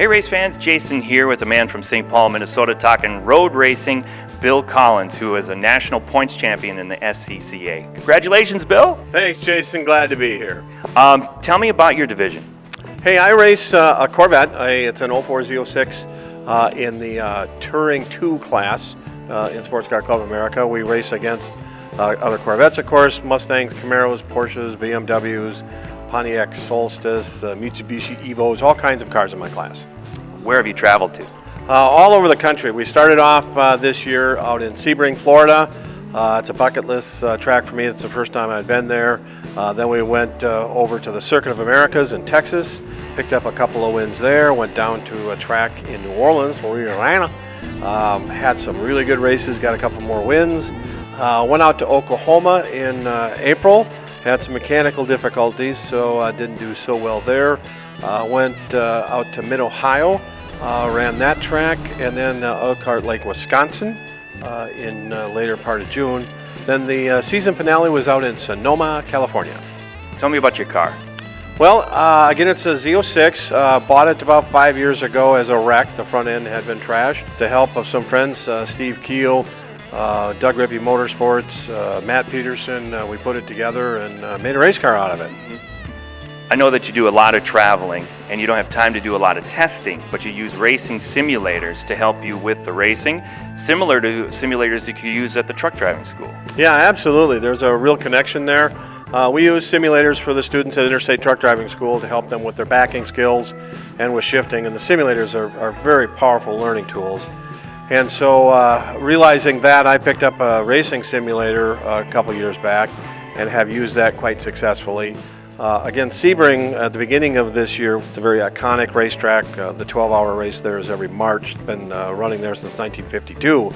Hey race fans, Jason here with a man from St. Paul, Minnesota, talking road racing, Bill Collins, who is a national points champion in the SCCA. Congratulations, Bill. Thanks, Jason. Glad to be here. Tell me about your division. Hey, I race a Corvette. It's an 0406 in the Touring 2 class in Sports Car Club of America. We race against other Corvettes, of course, Mustangs, Camaros, Porsches, BMWs, Pontiac Solstice, Mitsubishi Evos, all kinds of cars in my class. Where have you traveled to? All over the country. We started off this year out in Sebring, Florida. It's a bucket list track for me. It's the first time I'd been there. Then we went over to the Circuit of Americas in Texas, picked up a couple of wins there, went down to a track in New Orleans, Louisiana, had some really good races, got a couple more wins. Went out to Oklahoma in April, had some mechanical difficulties, so didn't do so well there. Went out to Mid-Ohio, ran that track, and then Elkhart Lake, Wisconsin in later part of June. Then the season finale was out in Sonoma, California. Tell me about your car. Well, again, it's a Z06. Bought it about 5 years ago as a wreck. The front end had been trashed. With the help of some friends, Steve Keel, Doug Rippey Motorsports, Matt Peterson, we put it together and made a race car out of it. I know that you do a lot of traveling and you don't have time to do a lot of testing, but you use racing simulators to help you with the racing, similar to simulators that you use at the truck driving school. Yeah, absolutely. There's a real connection there. We use simulators for the students at Interstate Truck Driving School to help them with their backing skills and with shifting, and the simulators are very powerful learning tools. And so realizing that, I picked up a racing simulator a couple years back and have used that quite successfully. Again, Sebring, at the beginning of this year, it's a very iconic racetrack. The 12-hour race there is every March. It's been running there since 1952.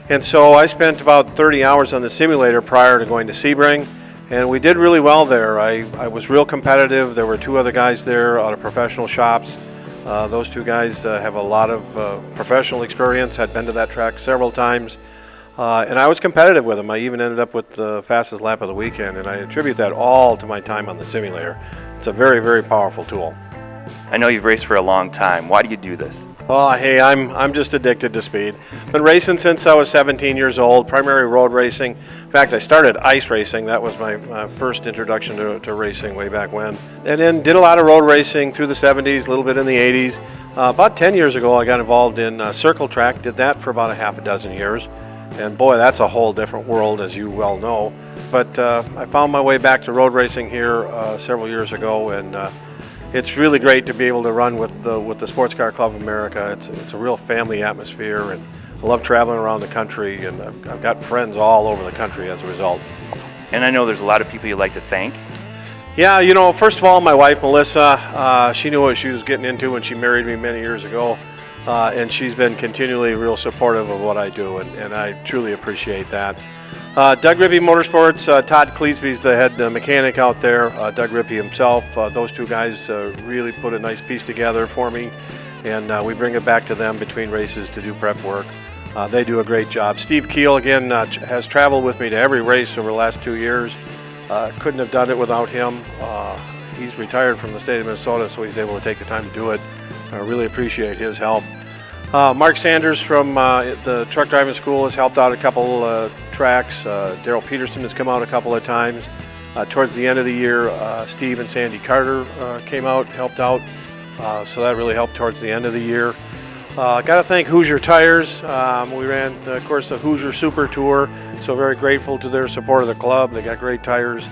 And so I spent about 30 hours on the simulator prior to going to Sebring, and we did really well there. I was real competitive. There were two other guys there out of professional shops. Those two guys have a lot of professional experience, had been to that track several times. And I was competitive with them. I even ended up with the fastest lap of the weekend, and I attribute that all to my time on the simulator. It's a very, very powerful tool. I know you've raced for a long time. Why do you do this? Oh, hey, I'm just addicted to speed. Been racing since I was 17 years old, primary road racing. In fact, I started ice racing. That was my first introduction to racing way back when. And then did a lot of road racing through the 70s, a little bit in the 80s. About 10 years ago, I got involved in circle track, did that for about a half a dozen years. And boy, that's a whole different world, as you well know. But I found my way back to road racing here several years ago, and it's really great to be able to run with the Sports Car Club of America. It's a real family atmosphere, and I love traveling around the country, and I've got friends all over the country as a result. And I know there's a lot of people you'd like to thank. Yeah, you know, first of all, my wife, Melissa, she knew what she was getting into when she married me many years ago. And she's been continually real supportive of what I do, and I truly appreciate that. Doug Rippey Motorsports, Todd Cleesby's the head mechanic out there, Doug Rippey himself. Those two guys really put a nice piece together for me, and we bring it back to them between races to do prep work. They do a great job. Steve Keel, again, has traveled with me to every race over the last 2 years. Couldn't have done it without him. He's retired from the state of Minnesota, so he's able to take the time to do it. I really appreciate his help. Mark Sanders from the Truck Driving School has helped out a couple tracks. Daryl Peterson has come out a couple of times. Towards the end of the year, Steve and Sandy Carter came out, helped out. So that really helped towards the end of the year. Got to thank Hoosier Tires. We ran, of course, the Hoosier Super Tour, so very grateful to their support of the club. They got great tires.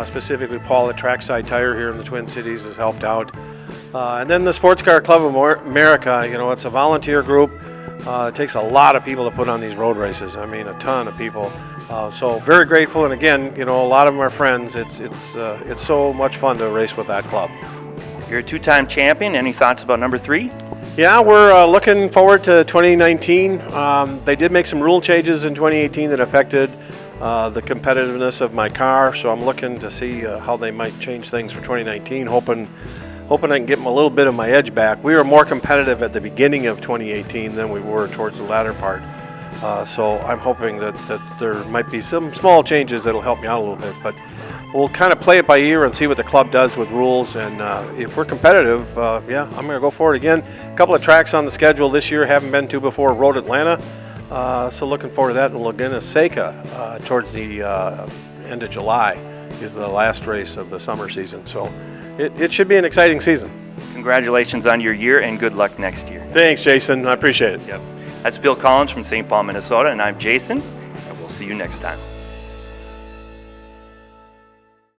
Specifically, Paul at Trackside Tire here in the Twin Cities has helped out. And then the Sports Car Club of America, you know, it's a volunteer group. It takes a lot of people to put on these road races. I mean, a ton of people. So very grateful, and again, you know, a lot of them are friends. It's so much fun to race with that club. You're a two-time champion. Any thoughts about number 3? Yeah, we're looking forward to 2019. They did make some rule changes in 2018 that affected the competitiveness of my car, so I'm looking to see how they might change things for 2019, hoping I can get a little bit of my edge back. We were more competitive at the beginning of 2018 than we were towards the latter part. So I'm hoping that there might be some small changes that'll help me out a little bit. But we'll kind of play it by ear and see what the club does with rules. And if we're competitive, yeah, I'm going to go for it again. A couple of tracks on the schedule this year, haven't been to before. Road Atlanta, so looking forward to that. And Laguna Seca towards the end of July is the last race of the summer season. So it should be an exciting season. Congratulations on your year and good luck next year. Thanks, Jason. I appreciate it. Yep. That's Bill Collins from St. Paul, Minnesota, and I'm Jason, and we'll see you next time.